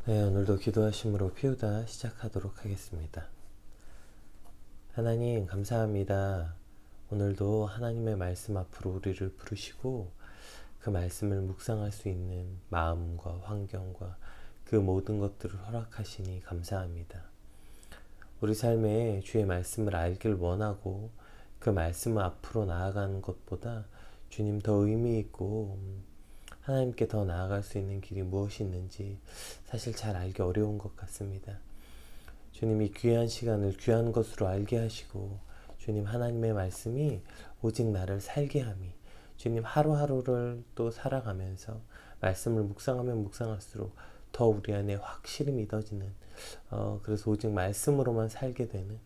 네, 오늘도 기도하심으로 피우다 시작하도록 하겠습니다. 하나님 감사합니다. 오늘도 하나님의 말씀 앞으로 우리를 부르시고 그 말씀을 묵상할 수 있는 마음과 환경과 그 모든 것들을 허락하시니 감사합니다. 우리 삶에 주의 말씀을 알길 원하고 그 말씀을 앞으로 나아가는 것보다 주님 더 의미 있고 하나님께 더 나아갈 수 있는 길이 무엇이 있는지 사실 잘 알기 어려운 것 같습니다. 주님이 귀한 시간을 귀한 것으로 알게 하시고 주님 하나님의 말씀이 오직 나를 살게 함이 주님 하루하루를 또 살아가면서 말씀을 묵상하면 묵상할수록 더 우리 안에 확실히 믿어지는 그래서 오직 말씀으로만 살게 되는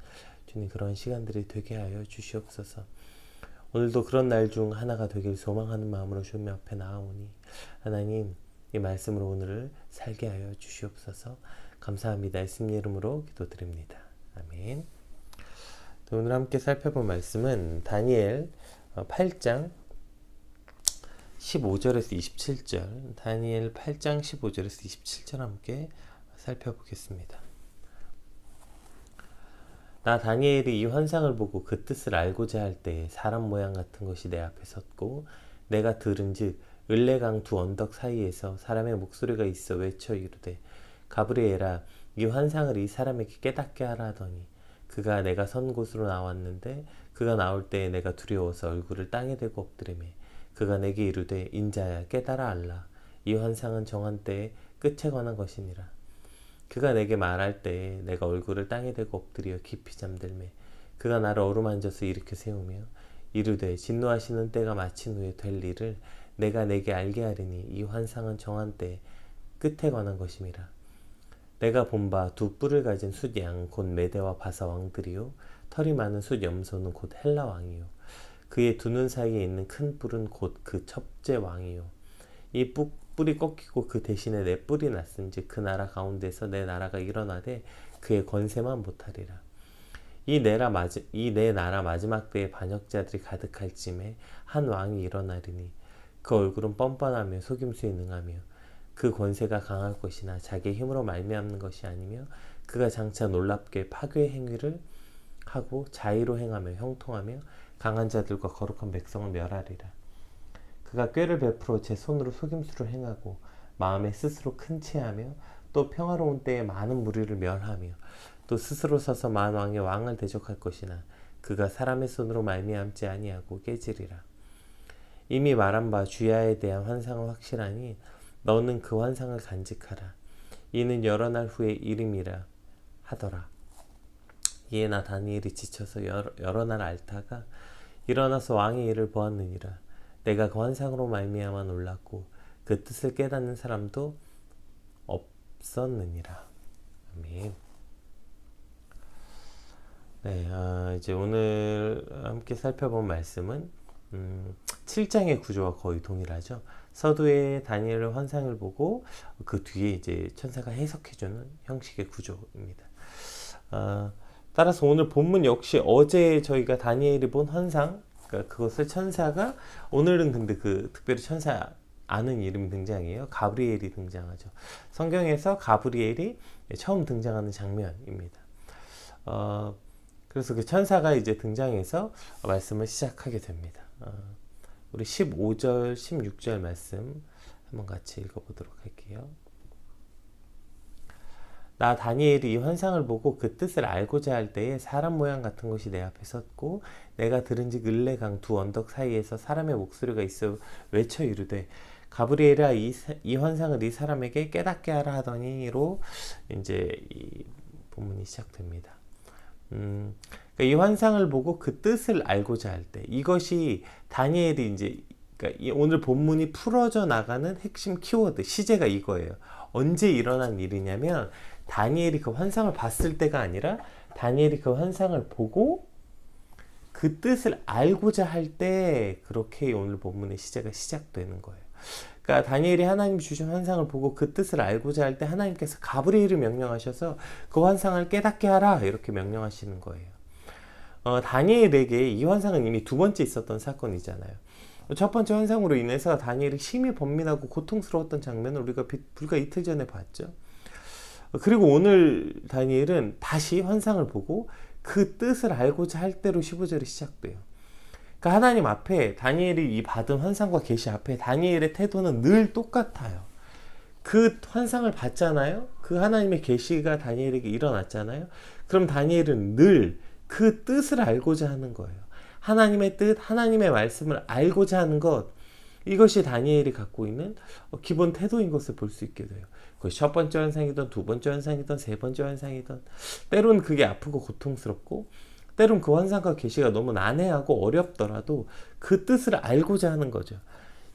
주님 그런 시간들이 되게 하여 주시옵소서. 오늘도 그런 날 중 하나가 되길 소망하는 마음으로 주님 앞에 나아오니 하나님 이 말씀으로 오늘을 살게 하여 주시옵소서. 감사합니다. 예수님 이름으로 기도드립니다. 아멘. 오늘 함께 살펴볼 말씀은 다니엘 8장 15절에서 27절 다니엘 8장 15절에서 27절 함께 살펴보겠습니다. 나 다니엘이 이 환상을 보고 그 뜻을 알고자 할 때에 사람 모양 같은 것이 내 앞에 섰고 내가 들은즉 을레강 두 언덕 사이에서 사람의 목소리가 있어 외쳐 이르되 가브리엘아 이 환상을 이 사람에게 깨닫게 하라 하더니 그가 내가 선 곳으로 나왔는데 그가 나올 때에 내가 두려워서 얼굴을 땅에 대고 엎드리매 그가 내게 이르되 인자야 깨달아 알라 이 환상은 정한 때에 끝에 관한 것이니라. 그가 내게 말할 때에 내가 얼굴을 땅에 대고 엎드려 깊이 잠들매 그가 나를 어루만져서 일으켜 세우며 이르되 진노하시는 때가 마친 후에 될 일을 내가 내게 알게 하리니 이 환상은 정한 때에 끝에 관한 것임이라. 내가 본 바 두 뿔을 가진 숫양 곧 메대와 바사 왕들이요 털이 많은 숫 염소는 곧 헬라 왕이요 그의 두 눈 사이에 있는 큰 뿔은 곧 그 첫째 왕이요 이 뿔이 꺾이고 그 대신에 내 뿔이 났은즉 그 나라 가운데서 내 나라가 일어나되 그의 권세만 못하리라. 이 내 나라 마지막 때에 반역자들이 가득할 쯤에 한 왕이 일어나리니 그 얼굴은 뻔뻔하며 속임수에 능하며 그 권세가 강할 것이나 자기의 힘으로 말미암는 것이 아니며 그가 장차 놀랍게 파괴 행위를 하고 자의로 행하며 형통하며 강한 자들과 거룩한 백성을 멸하리라. 그가 꾀를 베풀어 제 손으로 속임수를 행하고 마음에 스스로 큰 체하며 또 평화로운 때에 많은 무리를 멸하며 또 스스로 서서 만왕의 왕을 대적할 것이나 그가 사람의 손으로 말미암지 아니하고 깨지리라. 이미 말한 바 주야에 대한 환상은 확실하니 너는 그 환상을 간직하라. 이는 여러 날 후의 일임이라 하더라. 이에 나 다니엘이 지쳐서 여러 날 앓다가 일어나서 왕의 일을 보았느니라. 내가 그 환상으로 말미암아 놀랐고 그 뜻을 깨닫는 사람도 없었느니라. 아멘. 네, 이제 오늘 함께 살펴본 말씀은 7장의 구조와 거의 동일하죠. 서두에 다니엘의 환상을 보고 그 뒤에 이제 천사가 해석해주는 형식의 구조입니다. 따라서 오늘 본문 역시 어제 저희가 다니엘이 본 환상, 그러니까 그것을 천사가 오늘은 근데 그 특별히 천사 아는 이름이 등장해요. 가브리엘이 등장하죠. 성경에서 가브리엘이 처음 등장하는 장면입니다. 그래서 그 천사가 이제 등장해서 말씀을 시작하게 됩니다. 우리 15절, 16절 말씀 한번 같이 읽어보도록 할게요. 나 다니엘이 이 환상을 보고 그 뜻을 알고자 할 때에 사람 모양 같은 것이 내 앞에 섰고 내가 들은즉 을레강 두 언덕 사이에서 사람의 목소리가 있어 외쳐 이르되 가브리엘아 이 환상을 이 사람에게 깨닫게 하라 하더니로 이제 이 본문이 시작됩니다. 그러니까 이 환상을 보고 그 뜻을 알고자 할 때 이것이 다니엘이 이제 그러니까 오늘 본문이 풀어져 나가는 핵심 키워드 시제가 이거예요. 언제 일어난 일이냐면 다니엘이 그 환상을 봤을 때가 아니라 다니엘이 그 환상을 보고 그 뜻을 알고자 할 때 그렇게 오늘 본문의 시제가 시작되는 거예요. 그러니까 다니엘이 하나님이 주신 환상을 보고 그 뜻을 알고자 할 때 하나님께서 가브리엘을 명령하셔서 그 환상을 깨닫게 하라 이렇게 명령하시는 거예요. 다니엘에게 이 환상은 이미 두 번째 있었던 사건이잖아요. 첫 번째 환상으로 인해서 다니엘이 심히 번민하고 고통스러웠던 장면을 우리가 불과 이틀 전에 봤죠. 그리고 오늘 다니엘은 다시 환상을 보고 그 뜻을 알고자 할 대로 15절이 시작돼요. 그러니까 하나님 앞에 다니엘이 이 받은 환상과 계시 앞에 다니엘의 태도는 늘 똑같아요. 그 환상을 봤잖아요. 그 하나님의 계시가 다니엘에게 일어났잖아요. 그럼 다니엘은 늘 그 뜻을 알고자 하는 거예요. 하나님의 뜻, 하나님의 말씀을 알고자 하는 것, 이것이 다니엘이 갖고 있는 기본 태도인 것을 볼 수 있게 돼요. 그것이 첫 번째 환상이든 두 번째 환상이든 세 번째 환상이든, 때로는 그게 아프고 고통스럽고, 때론 그 환상과 계시가 너무 난해하고 어렵더라도 그 뜻을 알고자 하는 거죠.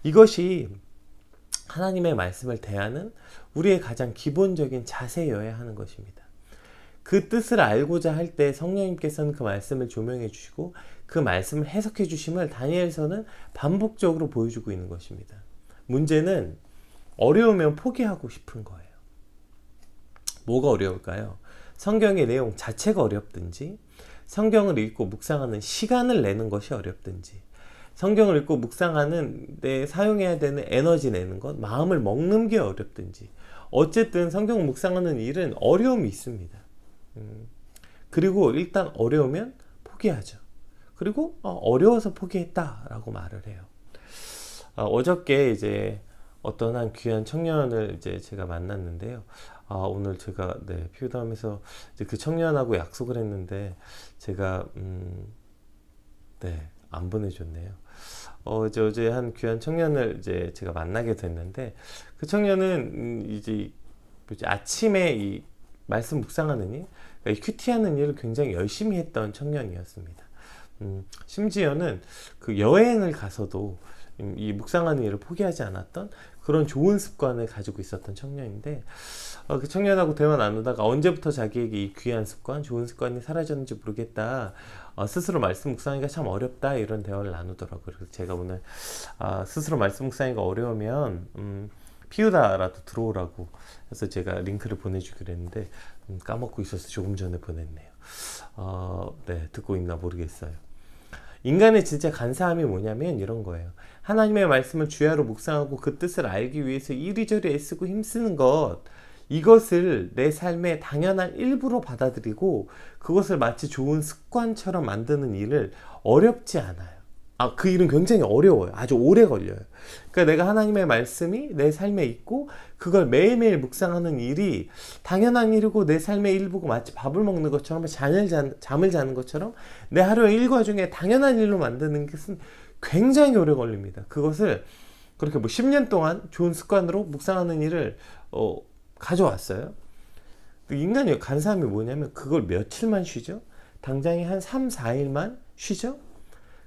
이것이 하나님의 말씀을 대하는 우리의 가장 기본적인 자세여야 하는 것입니다. 그 뜻을 알고자 할 때 성령님께서는 그 말씀을 조명해 주시고 그 말씀을 해석해 주심을 다니엘서는 반복적으로 보여주고 있는 것입니다. 문제는 어려우면 포기하고 싶은 거예요. 뭐가 어려울까요? 성경의 내용 자체가 어렵든지, 성경을 읽고 묵상하는 시간을 내는 것이 어렵든지, 성경을 읽고 묵상하는 데 사용해야 되는 에너지 내는 것, 마음을 먹는 게 어렵든지, 어쨌든 성경 묵상하는 일은 어려움이 있습니다. 그리고 일단 어려우면 포기하죠. 그리고 어려워서 포기했다라고 말을 해요. 어저께 이제 어떤 한 귀한 청년을 이제 제가 만났는데요. 오늘 제가 피부담에서 이제 그 청년하고 약속을 했는데 제가 안 보내줬네요. 어제 한 귀한 청년을 이제 제가 만나게 됐는데 그 청년은 이제 아침에 이 말씀 묵상하는 일, 그러니까 큐티하는 일을 굉장히 열심히 했던 청년이었습니다. 심지어는 그 여행을 가서도 이 묵상하는 일을 포기하지 않았던 그런 좋은 습관을 가지고 있었던 청년인데, 그 청년하고 대화 나누다가 언제부터 자기에게 이 귀한 습관, 좋은 습관이 사라졌는지 모르겠다, 스스로 말씀 묵상하기가 참 어렵다, 이런 대화를 나누더라고요. 그래서 제가 오늘 스스로 말씀 묵상하기가 어려우면 피우다라도 들어오라고 해서 제가 링크를 보내주기로 했는데 까먹고 있어서 조금 전에 보냈네요. 듣고 있나 모르겠어요. 인간의 진짜 간사함이 뭐냐면 이런 거예요. 하나님의 말씀을 주야로 묵상하고 그 뜻을 알기 위해서 이리저리 애쓰고 힘쓰는 것, 이것을 내 삶의 당연한 일부로 받아들이고 그것을 마치 좋은 습관처럼 만드는 일을 어렵지 않아요. 그 일은 굉장히 어려워요. 아주 오래 걸려요. 그러니까 내가 하나님의 말씀이 내 삶에 있고 그걸 매일매일 묵상하는 일이 당연한 일이고 내 삶의 일부고, 마치 밥을 먹는 것처럼 잠을 자는 것처럼 내 하루의 일과 중에 당연한 일로 만드는 것은 굉장히 오래 걸립니다. 그것을 그렇게 10년 동안 좋은 습관으로 묵상하는 일을 가져왔어요. 인간의 간사함이 뭐냐면 그걸 며칠만 쉬죠. 당장에 한 3, 4일만 쉬죠.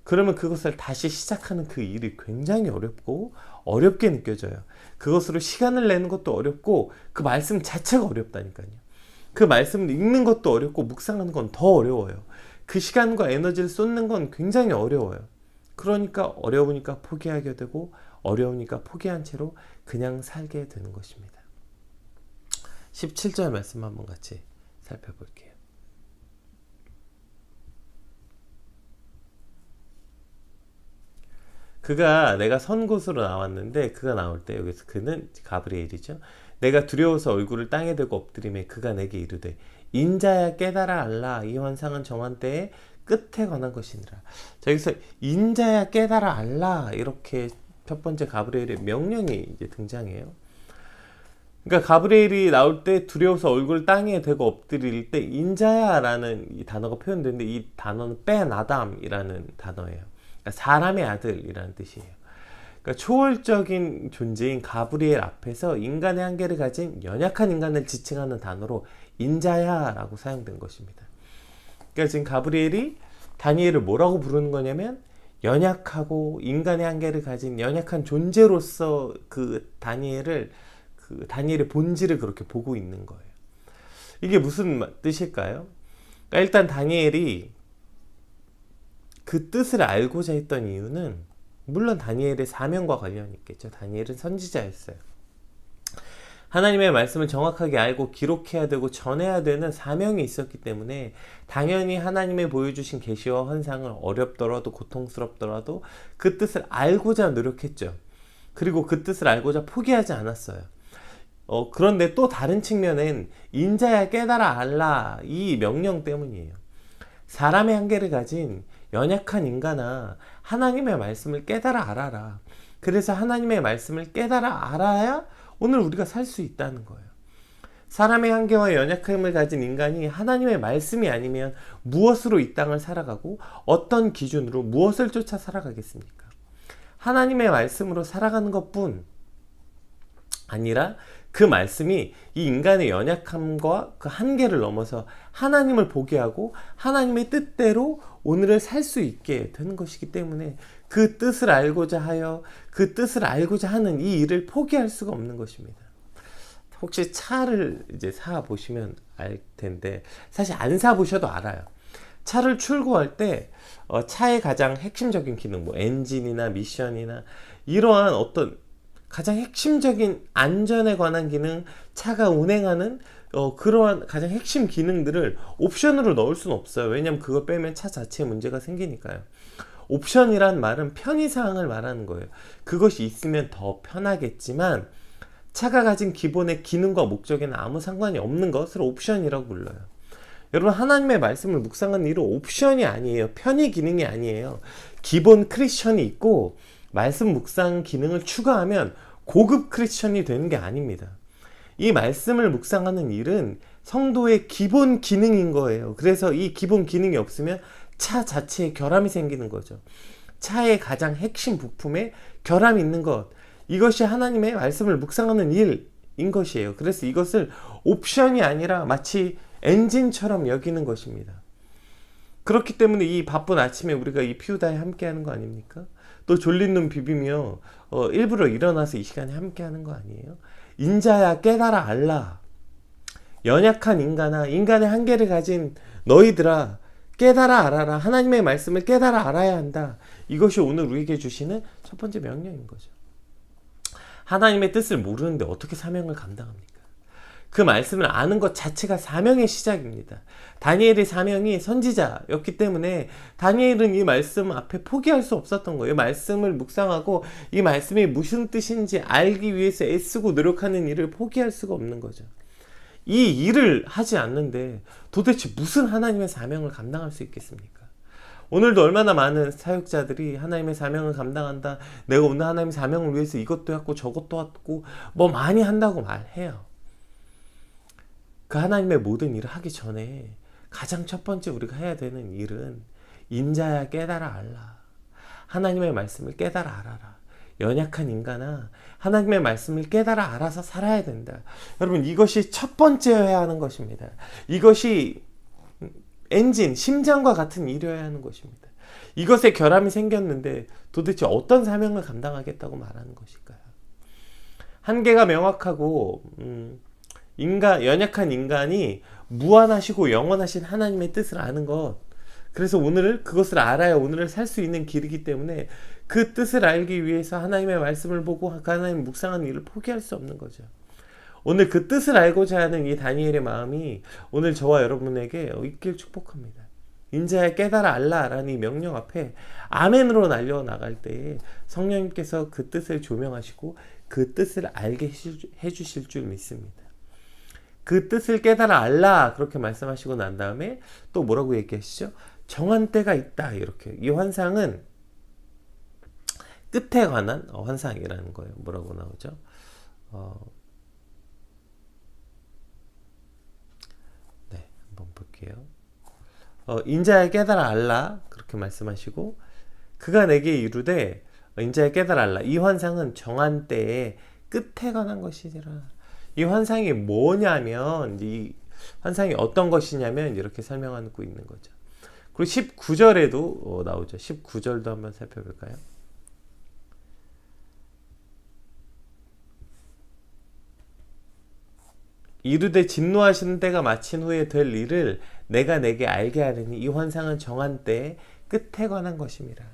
그러면 그것을 다시 시작하는 그 일이 굉장히 어렵고 어렵게 느껴져요. 그것으로 시간을 내는 것도 어렵고 그 말씀 자체가 어렵다니까요. 그 말씀을 읽는 것도 어렵고 묵상하는 건 더 어려워요. 그 시간과 에너지를 쏟는 건 굉장히 어려워요. 그러니까 어려우니까 포기하게 되고 어려우니까 포기한 채로 그냥 살게 되는 것입니다. 17절 말씀 한번 같이 살펴볼게요. 그가 내가 선 곳으로 나왔는데, 그가 나올 때 여기서 그는 가브리엘이죠. 내가 두려워서 얼굴을 땅에 대고 엎드리매 그가 내게 이르되 인자야 깨달아 알라, 이 환상은 정한 때의 끝에 관한 것이니라. 자, 여기서 인자야 깨달아 알라, 이렇게 첫 번째 가브리엘의 명령이 이제 등장해요. 그러니까 가브리엘이 나올 때 두려워서 얼굴 땅에 대고 엎드릴 때 인자야 라는 이 단어가 표현되는데, 이 단어는 벤 아담이라는 단어예요. 그러니까 사람의 아들이라는 뜻이에요. 그러니까 초월적인 존재인 가브리엘 앞에서 인간의 한계를 가진 연약한 인간을 지칭하는 단어로 인자야 라고 사용된 것입니다. 그러니까 지금 가브리엘이 다니엘을 뭐라고 부르는 거냐면 연약하고 인간의 한계를 가진 연약한 존재로서 그 다니엘의 본질을 그렇게 보고 있는 거예요. 이게 무슨 뜻일까요? 그러니까 일단 다니엘이 그 뜻을 알고자 했던 이유는 물론 다니엘의 사명과 관련이 있겠죠. 다니엘은 선지자였어요. 하나님의 말씀을 정확하게 알고 기록해야 되고 전해야 되는 사명이 있었기 때문에 당연히 하나님의 보여주신 계시와 환상을 어렵더라도 고통스럽더라도 그 뜻을 알고자 노력했죠. 그리고 그 뜻을 알고자 포기하지 않았어요. 그런데 또 다른 측면엔 인자야 깨달아 알라 이 명령 때문이에요. 사람의 한계를 가진 연약한 인간아, 하나님의 말씀을 깨달아 알아라. 그래서 하나님의 말씀을 깨달아 알아야 오늘 우리가 살 수 있다는 거예요. 사람의 한계와 연약함을 가진 인간이 하나님의 말씀이 아니면 무엇으로 이 땅을 살아가고 어떤 기준으로 무엇을 쫓아 살아가겠습니까? 하나님의 말씀으로 살아가는 것뿐 아니라 그 말씀이 이 인간의 연약함과 그 한계를 넘어서 하나님을 보게 하고 하나님의 뜻대로 오늘을 살 수 있게 되는 것이기 때문에 그 뜻을 알고자 하여 그 뜻을 알고자 하는 이 일을 포기할 수가 없는 것입니다. 혹시 차를 이제 사 보시면 알 텐데 사실 안 사 보셔도 알아요. 차를 출고할 때 차의 가장 핵심적인 기능, 뭐 엔진이나 미션이나 이러한 어떤 가장 핵심적인 안전에 관한 기능, 차가 운행하는 그러한 가장 핵심 기능들을 옵션으로 넣을 수는 없어요. 왜냐하면 그거 빼면 차 자체에 문제가 생기니까요. 옵션이란 말은 편의사항을 말하는 거예요. 그것이 있으면 더 편하겠지만 차가 가진 기본의 기능과 목적에는 아무 상관이 없는 것을 옵션이라고 불러요. 여러분, 하나님의 말씀을 묵상하는 일은 옵션이 아니에요. 편의 기능이 아니에요. 기본 크리스천이 있고 말씀 묵상 기능을 추가하면 고급 크리스천이 되는 게 아닙니다. 이 말씀을 묵상하는 일은 성도의 기본 기능인 거예요. 그래서 이 기본 기능이 없으면 차 자체에 결함이 생기는 거죠. 차의 가장 핵심 부품에 결함이 있는 것, 이것이 하나님의 말씀을 묵상하는 일인 것이에요. 그래서 이것을 옵션이 아니라 마치 엔진처럼 여기는 것입니다. 그렇기 때문에 이 바쁜 아침에 우리가 이 피우다에 함께 하는 거 아닙니까? 또 졸린 눈 비비며 일부러 일어나서 이 시간에 함께 하는 거 아니에요? 인자야 깨달아 알라. 연약한 인간아, 인간의 한계를 가진 너희들아, 깨달아 알아라. 하나님의 말씀을 깨달아 알아야 한다. 이것이 오늘 우리에게 주시는 첫 번째 명령인 거죠. 하나님의 뜻을 모르는데 어떻게 사명을 감당합니까? 그 말씀을 아는 것 자체가 사명의 시작입니다. 다니엘의 사명이 선지자였기 때문에 다니엘은 이 말씀 앞에 포기할 수 없었던 거예요. 말씀을 묵상하고 이 말씀이 무슨 뜻인지 알기 위해서 애쓰고 노력하는 일을 포기할 수가 없는 거죠. 이 일을 하지 않는데 도대체 무슨 하나님의 사명을 감당할 수 있겠습니까? 오늘도 얼마나 많은 사역자들이 하나님의 사명을 감당한다. 내가 오늘 하나님의 사명을 위해서 이것도 했고 저것도 했고 뭐 많이 한다고 말해요. 그 하나님의 모든 일을 하기 전에 가장 첫 번째 우리가 해야 되는 일은 인자야 깨달아 알라. 하나님의 말씀을 깨달아 알아라. 연약한 인간아, 하나님의 말씀을 깨달아 알아서 살아야 된다. 여러분, 이것이 첫 번째여야 하는 것입니다. 이것이 엔진, 심장과 같은 일이어야 하는 것입니다. 이것에 결함이 생겼는데 도대체 어떤 사명을 감당하겠다고 말하는 것일까요? 한계가 명확하고 연약한 인간이 무한하시고 영원하신 하나님의 뜻을 아는 것, 그래서 오늘을 그것을 알아야 오늘을 살 수 있는 길이기 때문에 그 뜻을 알기 위해서 하나님의 말씀을 보고 하나님을 묵상하는 일을 포기할 수 없는 거죠. 오늘 그 뜻을 알고자 하는 이 다니엘의 마음이 오늘 저와 여러분에게 있길 축복합니다. 인자야 깨달아 알라라는 이 명령 앞에 아멘으로 날려나갈 때에 성령님께서 그 뜻을 조명하시고 그 뜻을 알게 해주실 줄 믿습니다. 그 뜻을 깨달아 알라 그렇게 말씀하시고 난 다음에 또 뭐라고 얘기하시죠? 정한 때가 있다. 이렇게. 이 환상은 끝에 관한 환상이라는 거예요. 뭐라고 나오죠? 네, 한번 볼게요. 인자야 깨달아 알라 그렇게 말씀하시고 그가 내게 이르되 인자야 깨달아 알라. 이 환상은 정한 때의 끝에 관한 것이니라. 이 환상이 뭐냐면, 이 환상이 어떤 것이냐면 이렇게 설명하고 있는 거죠. 그리고 19절에도 나오죠. 19절도 한번 살펴볼까요? 이르되 진노하시는 때가 마친 후에 될 일을 내가 내게 알게 하리니 이 환상은 정한 때의 끝에 관한 것입니다.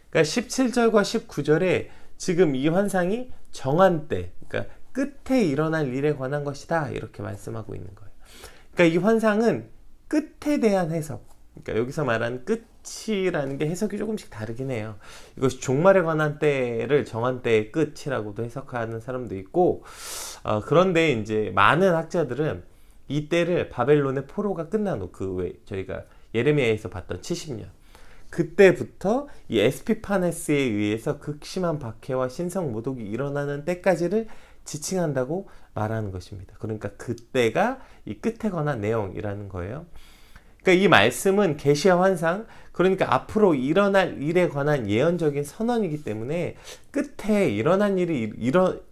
그러니까 17절과 19절에 지금 이 환상이 정한 때, 그러니까 끝에 일어날 일에 관한 것이다 이렇게 말씀하고 있는 거예요. 그러니까 이 환상은 끝에 대한 해석, 그러니까 여기서 말하는 끝이라는 게 해석이 조금씩 다르긴 해요. 이것이 종말에 관한 때를 정한 때의 끝이라고도 해석하는 사람도 있고 그런데 이제 많은 학자들은 이때를 바벨론의 포로가 끝난 후, 그 왜 저희가 예레미야에서 봤던 70년, 그때부터 이 에스피파네스에 의해서 극심한 박해와 신성 모독이 일어나는 때까지를 지칭한다고 말하는 것입니다. 그러니까 그때가 이 끝에 관한 내용이라는 거예요. 그러니까 이 말씀은 계시와 환상, 그러니까 앞으로 일어날 일에 관한 예언적인 선언이기 때문에 끝에 일어난 일이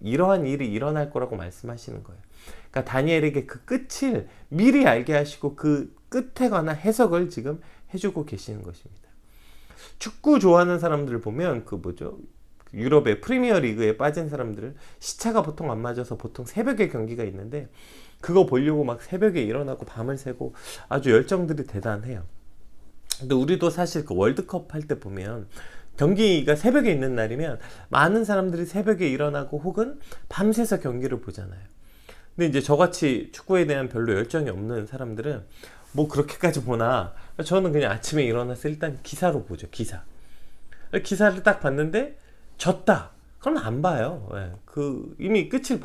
이러한 일이 일어날 거라고 말씀하시는 거예요. 그러니까 다니엘에게 그 끝을 미리 알게 하시고 그 끝에 관한 해석을 지금 해주고 계시는 것입니다. 축구 좋아하는 사람들을 보면 그 뭐죠? 유럽의 프리미어 리그에 빠진 사람들은 시차가 보통 안 맞아서 보통 새벽에 경기가 있는데 그거 보려고 막 새벽에 일어나고 밤을 새고 아주 열정들이 대단해요. 근데 우리도 사실 그 월드컵 할 때 보면 경기가 새벽에 있는 날이면 많은 사람들이 새벽에 일어나고 혹은 밤새서 경기를 보잖아요. 근데 이제 저같이 축구에 대한 별로 열정이 없는 사람들은 뭐 그렇게까지 보나, 저는 그냥 아침에 일어나서 일단 기사로 보죠. 기사를 딱 봤는데 졌다 그럼 안 봐요. 그 이미 끝을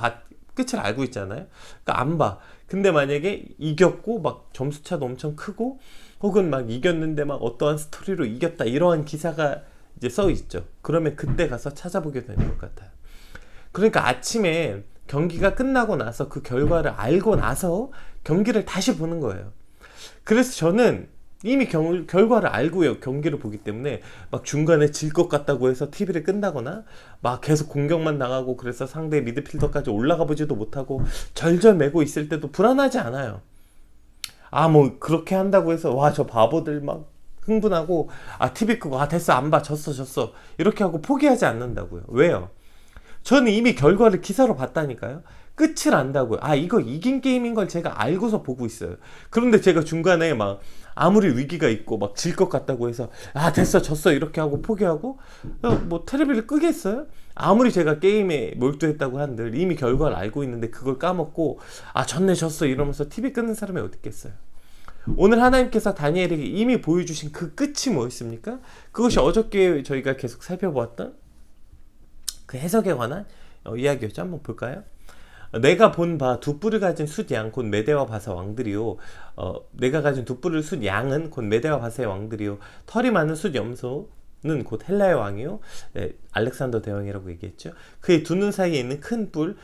알고 있잖아요. 그러니까 안 봐. 근데 만약에 이겼고 막 점수차도 엄청 크고 혹은 막 이겼는데 막 어떠한 스토리로 이겼다 이러한 기사가 이제 써 있죠. 그러면 그때 가서 찾아보게 되는 것 같아요. 그러니까 아침에 경기가 끝나고 나서 그 결과를 알고 나서 경기를 다시 보는 거예요. 그래서 저는 이미 결과를 알고 경기를 보기 때문에 막 중간에 질 것 같다고 해서 TV를 끈다거나 막 계속 공격만 당하고 그래서 상대 미드필더까지 올라가 보지도 못하고 절절매고 있을 때도 불안하지 않아요. 뭐 그렇게 한다고 해서 와 저 바보들 막 흥분하고 TV 끄고 됐어 안 봐 졌어 이렇게 하고 포기하지 않는다고요. 왜요? 저는 이미 결과를 기사로 봤다니까요. 끝을 안다고요. 이거 이긴 게임인 걸 제가 알고서 보고 있어요. 그런데 제가 중간에 막 아무리 위기가 있고 막 질 것 같다고 해서 됐어 졌어 이렇게 하고 포기하고 뭐 텔레비를 끄겠어요? 아무리 제가 게임에 몰두했다고 한들 이미 결과를 알고 있는데 그걸 까먹고 졌네 졌어 이러면서 TV 끄는 사람이 어디 있겠어요. 오늘 하나님께서 다니엘에게 이미 보여주신 그 끝이 뭐였습니까? 그것이 어저께 저희가 계속 살펴보았던 그 해석에 관한 이야기였죠. 한번 볼까요? 내가 본 바 두 뿔을 가진 숫양 곧 메대와 바사 왕들이요. 내가 가진 두 뿔을 숫 양은 곧 메대와 바사의 왕들이요. 털이 많은 숫 염소는 곧 헬라의 왕이요. 알렉산더 대왕이라고 얘기했죠. 그의 두 눈 사이에 있는 큰 뿔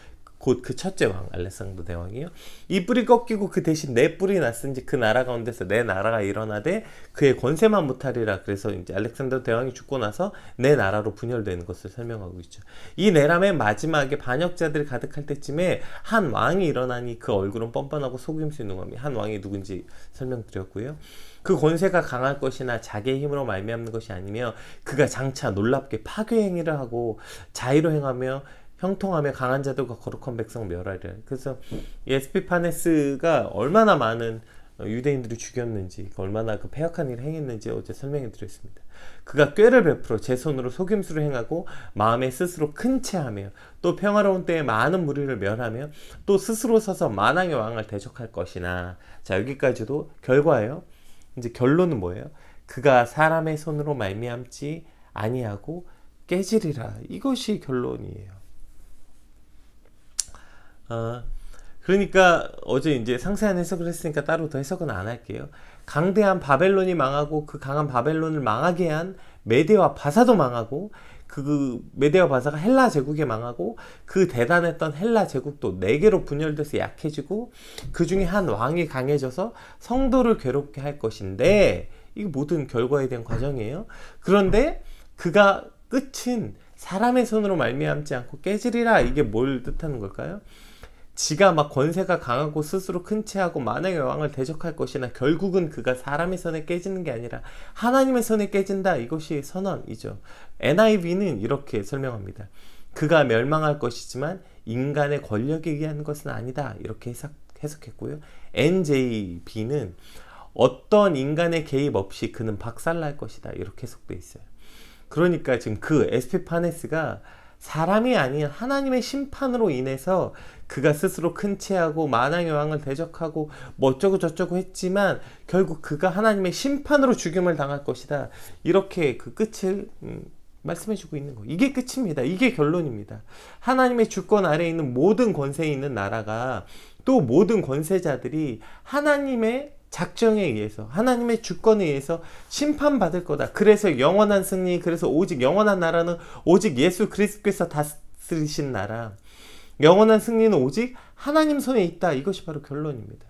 곧 그 첫째 왕 알렉산더 대왕이요. 이 뿔이 꺾이고 그 대신 네 뿔이 났은지 그 나라 가운데서 내 나라가 일어나되 그의 권세만 못하리라. 그래서 이제 알렉산더 대왕이 죽고 나서 네 나라로 분열되는 것을 설명하고 있죠. 이 내람의 마지막에 반역자들이 가득할 때쯤에 한 왕이 일어나니 그 얼굴은 뻔뻔하고 속임수 있는 겁니다. 한 왕이 누군지 설명드렸고요. 그 권세가 강할 것이나 자기의 힘으로 말미암는 것이 아니며 그가 장차 놀랍게 파괴 행위를 하고 자의로 행하며 형통하며 강한 자들과 거룩한 백성 멸하리라. 그래서 에스피파네스가 얼마나 많은 유대인들을 죽였는지, 얼마나 그 패역한 일을 행했는지 어제 설명해 드렸습니다. 그가 꾀를 베풀어 제 손으로 속임수를 행하고 마음에 스스로 큰 채하며 또 평화로운 때에 많은 무리를 멸하며 또 스스로 서서 만왕의 왕을 대적할 것이나. 자, 여기까지도 결과예요. 이제 결론은 뭐예요? 그가 사람의 손으로 말미암지 아니하고 깨지리라. 이것이 결론이에요. 그러니까 어제 이제 상세한 해석을 했으니까 따로 더 해석은 안 할게요. 강대한 바벨론이 망하고 그 강한 바벨론을 망하게 한 메대와 바사도 망하고 그 메대와 바사가 헬라 제국에 망하고 그 대단했던 헬라 제국도 4개로 분열돼서 약해지고 그 중에 한 왕이 강해져서 성도를 괴롭게 할 것인데, 이게 모든 결과에 대한 과정이에요. 그런데 그가 끝은 사람의 손으로 말미암지 않고 깨지리라. 이게 뭘 뜻하는 걸까요? 지가 막 권세가 강하고 스스로 큰 채하고 만왕의 왕을 대적할 것이나 결국은 그가 사람의 손에 깨지는 게 아니라 하나님의 손에 깨진다. 이것이 선언이죠. NIV는 이렇게 설명합니다. 그가 멸망할 것이지만 인간의 권력에 의한 것은 아니다. 이렇게 해석했고요. NJB는 어떤 인간의 개입 없이 그는 박살날 것이다. 이렇게 해석돼 있어요. 그러니까 지금 그 에스피파네스가 사람이 아닌 하나님의 심판으로 인해서 그가 스스로 큰 채하고 만왕의 왕을 대적하고 뭐 어쩌고 저쩌고 했지만 결국 그가 하나님의 심판으로 죽임을 당할 것이다. 이렇게 그 끝을 말씀해주고 있는 거예요. 이게 끝입니다. 이게 결론입니다. 하나님의 주권 아래에 있는 모든 권세에 있는 나라가, 또 모든 권세자들이 하나님의 작정에 의해서, 하나님의 주권에 의해서 심판받을 거다. 그래서 영원한 승리, 그래서 오직 영원한 나라는 오직 예수 그리스도께서 다스리신 나라, 영원한 승리는 오직 하나님 손에 있다. 이것이 바로 결론입니다.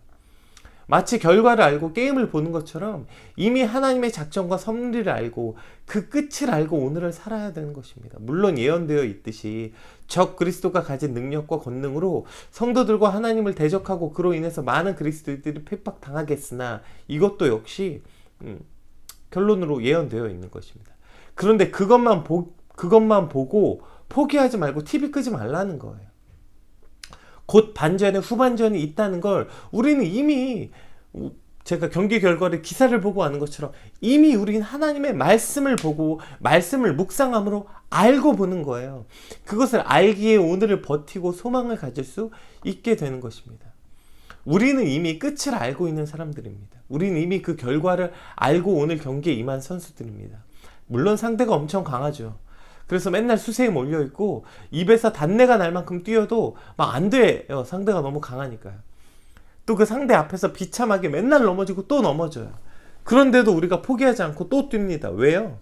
마치 결과를 알고 게임을 보는 것처럼 이미 하나님의 작정과 섭리를 알고 그 끝을 알고 오늘을 살아야 되는 것입니다. 물론 예언되어 있듯이 적 그리스도가 가진 능력과 권능으로 성도들과 하나님을 대적하고 그로 인해서 많은 그리스도인들이 핍박당하겠으나 이것도 역시 결론으로 예언되어 있는 것입니다. 그런데 그것만 보고 포기하지 말고 TV 끄지 말라는 거예요. 곧 반전에 후반전이 있다는 걸 우리는 이미, 제가 경기 결과를 기사를 보고 아는 것처럼 이미 우리는 하나님의 말씀을 보고 말씀을 묵상함으로 알고 보는 거예요. 그것을 알기에 오늘을 버티고 소망을 가질 수 있게 되는 것입니다. 우리는 이미 끝을 알고 있는 사람들입니다. 우리는 이미 그 결과를 알고 오늘 경기에 임한 선수들입니다. 물론 상대가 엄청 강하죠. 그래서 맨날 수세에 몰려있고 입에서 단내가 날 만큼 뛰어도 막 안 돼요. 상대가 너무 강하니까요. 또 그 상대 앞에서 비참하게 맨날 넘어지고 또 넘어져요. 그런데도 우리가 포기하지 않고 또 뜁니다. 왜요?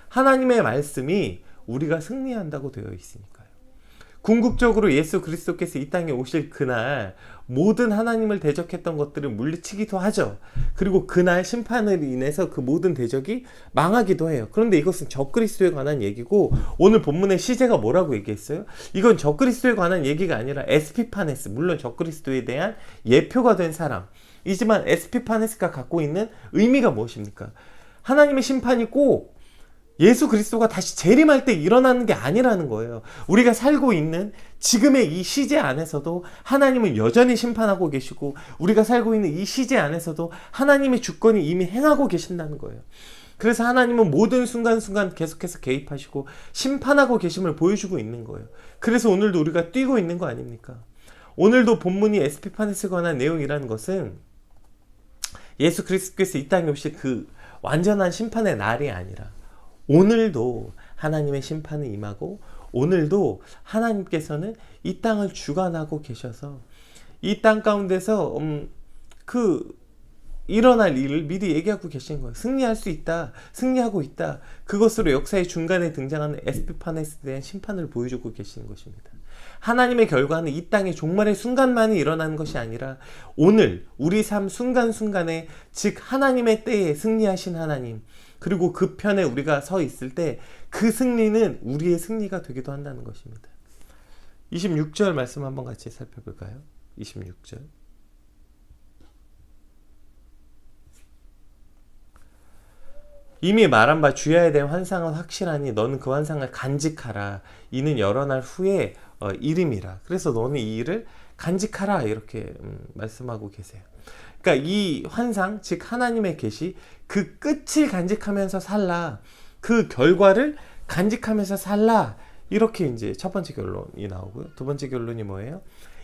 하나님의 말씀이 우리가 승리한다고 되어 있으니까요. 궁극적으로 예수 그리스도께서 이 땅에 오실 그날 모든 하나님을 대적했던 것들을 물리치기도 하죠. 그리고 그날 심판으로 인해서 그 모든 대적이 망하기도 해요. 그런데 이것은 적그리스도에 관한 얘기고, 오늘 본문의 시제가 뭐라고 얘기했어요? 이건 적그리스도에 관한 얘기가 아니라 에스피파네스, 물론 적그리스도에 대한 예표가 된 사람이지만 에스피파네스가 갖고 있는 의미가 무엇입니까? 하나님의 심판이 꼭 예수 그리스도가 다시 재림할 때 일어나는 게 아니라는 거예요. 우리가 살고 있는 지금의 이 시제 안에서도 하나님은 여전히 심판하고 계시고, 우리가 살고 있는 이 시제 안에서도 하나님의 주권이 이미 행하고 계신다는 거예요. 그래서 하나님은 모든 순간순간 계속해서 개입하시고 심판하고 계심을 보여주고 있는 거예요. 그래서 오늘도 우리가 뛰고 있는 거 아닙니까? 오늘도 본문이 에스피파네스에 관한 내용이라는 것은 예수 그리스도께서 이 땅에 오실 그 완전한 심판의 날이 아니라 오늘도 하나님의 심판이 임하고, 오늘도 하나님께서는 이 땅을 주관하고 계셔서 이 땅 가운데서 일어날 일을 미리 얘기하고 계신 거예요. 승리할 수 있다, 승리하고 있다. 그것으로 역사의 중간에 등장하는 에스피파네스에 대한 심판을 보여주고 계시는 것입니다. 하나님의 결과는 이 땅의 종말의 순간만이 일어나는 것이 아니라 오늘 우리 삶 순간순간에, 즉 하나님의 때에 승리하신 하나님, 그리고 그 편에 우리가 서 있을 때 그 승리는 우리의 승리가 되기도 한다는 것입니다. 26절 말씀 한번 같이 살펴볼까요? 26절. 이미 말한 바 주야에 대한 환상은 확실하니 너는 그 환상을 간직하라. 이는 여러 날 후에 일임이라. 그래서 너는 이 일을 간직하라. 이렇게 말씀하고 계세요. 그러니까 이 환상, 즉 하나님의 계시, 그 끝을 간직하면서 살라. 그 결과를 간직하면서 살라. 이렇게 이제 첫 번째 결론이 나오고요. 두 번째 결론이 뭐예요?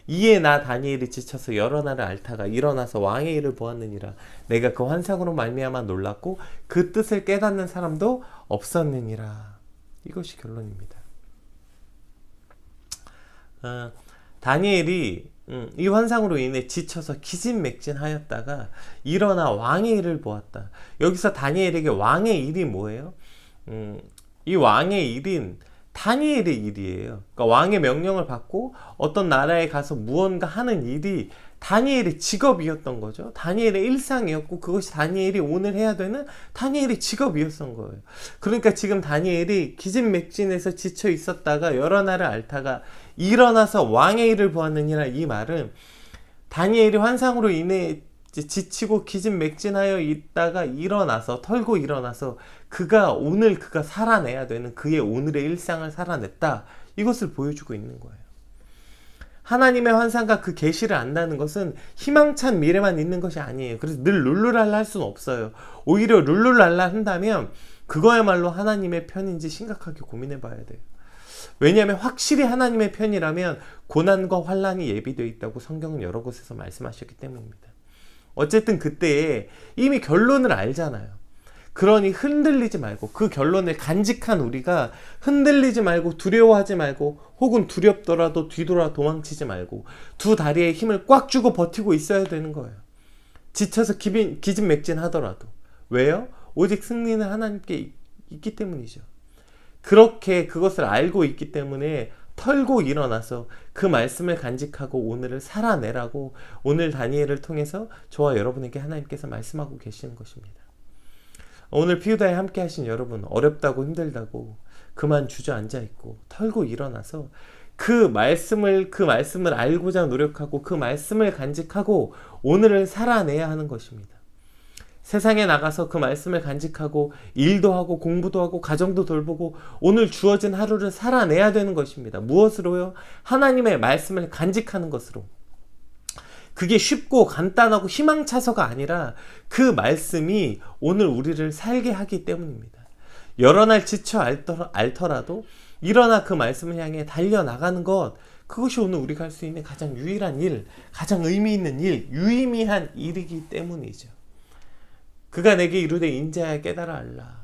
이에 나 다니엘이 지쳐서 여러 날을 앓다가 일어나서 왕의 일을 보았느니라. 내가 그 환상으로 말미암아 놀랐고 그 뜻을 깨닫는 사람도 없었느니라. 이것이 결론입니다. 다니엘이 이 환상으로 인해 지쳐서 기진맥진하였다가 일어나 왕의 일을 보았다. 여기서 다니엘에게 왕의 일이 뭐예요? 이 왕의 일인 다니엘의 일이에요. 그러니까 왕의 명령을 받고 어떤 나라에 가서 무언가 하는 일이 다니엘의 직업이었던 거죠. 다니엘의 일상이었고 그것이 다니엘이 오늘 해야 되는 다니엘의 직업이었던 거예요. 그러니까 지금 다니엘이 기진맥진해서 지쳐 있었다가 여러 날을 앓다가 일어나서 왕의 일을 보았느니라. 이 말은 다니엘이 환상으로 인해 지치고 기진맥진하여 있다가 일어나서, 털고 일어나서 그가 살아내야 되는 그의 오늘의 일상을 살아냈다. 이것을 보여주고 있는 거예요. 하나님의 환상과 그 계시를 안다는 것은 희망찬 미래만 있는 것이 아니에요. 그래서 늘 룰루랄라 할 수는 없어요. 오히려 룰루랄라 한다면 그거야말로 하나님의 편인지 심각하게 고민해 봐야 돼요. 왜냐하면 확실히 하나님의 편이라면 고난과 환난이 예비되어 있다고 성경은 여러 곳에서 말씀하셨기 때문입니다. 어쨌든 그때에 이미 결론을 알잖아요. 그러니 흔들리지 말고, 그 결론을 간직한 우리가 흔들리지 말고, 두려워하지 말고, 혹은 두렵더라도 뒤돌아 도망치지 말고 두 다리에 힘을 꽉 주고 버티고 있어야 되는 거예요. 지쳐서 기진맥진하더라도. 왜요? 오직 승리는 하나님께 있기 때문이죠. 그렇게 그것을 알고 있기 때문에 털고 일어나서 그 말씀을 간직하고 오늘을 살아내라고 오늘 다니엘을 통해서 저와 여러분에게 하나님께서 말씀하고 계시는 것입니다. 오늘 피우다에 함께 하신 여러분, 어렵다고 힘들다고 그만 주저앉아 있고 털고 일어나서 그 말씀을 알고자 노력하고 그 말씀을 간직하고 오늘을 살아내야 하는 것입니다. 세상에 나가서 그 말씀을 간직하고 일도 하고 공부도 하고 가정도 돌보고 오늘 주어진 하루를 살아내야 되는 것입니다. 무엇으로요? 하나님의 말씀을 간직하는 것으로. 그게 쉽고 간단하고 희망차서가 아니라 그 말씀이 오늘 우리를 살게 하기 때문입니다. 여러 날 지쳐 앓더라도 일어나 그 말씀을 향해 달려나가는 것, 그것이 오늘 우리가 할 수 있는 가장 유일한 일, 가장 의미 있는 일, 유의미한 일이기 때문이죠. 그가 내게 이르되 인자야 깨달아 알라.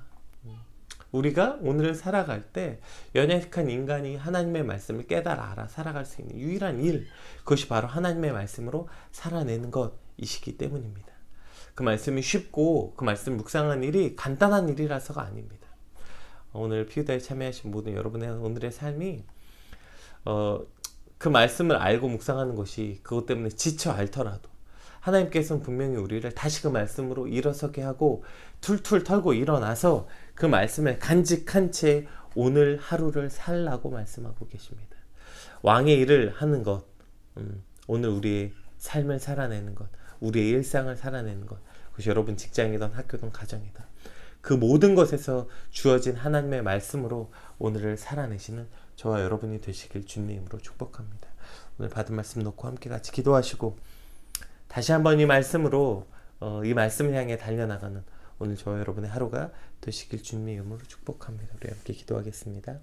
우리가 오늘을 살아갈 때 연약한 인간이 하나님의 말씀을 깨달아 알아 살아갈 수 있는 유일한 일, 그것이 바로 하나님의 말씀으로 살아내는 것이시기 때문입니다. 그 말씀이 쉽고 그 말씀 묵상하는 일이 간단한 일이라서가 아닙니다. 오늘 피우다에 참여하신 모든 여러분의 오늘의 삶이 그 말씀을 알고 묵상하는 것이 그것 때문에 지쳐 앓더라도 하나님께서는 분명히 우리를 다시 그 말씀으로 일어서게 하고 툴툴 털고 일어나서 그 말씀을 간직한 채 오늘 하루를 살라고 말씀하고 계십니다. 왕의 일을 하는 것, 오늘 우리의 삶을 살아내는 것, 우리의 일상을 살아내는 것, 그것이 여러분 직장이든 학교든 가정이든 그 모든 것에서 주어진 하나님의 말씀으로 오늘을 살아내시는 저와 여러분이 되시길 주님의 이름으로 축복합니다. 오늘 받은 말씀 놓고 함께 같이 기도하시고 다시 한번 이 말씀으로 이 말씀을 향해 달려나가는 오늘 저와 여러분의 하루가 되시길 주님의 이름으로 축복합니다. 우리 함께 기도하겠습니다.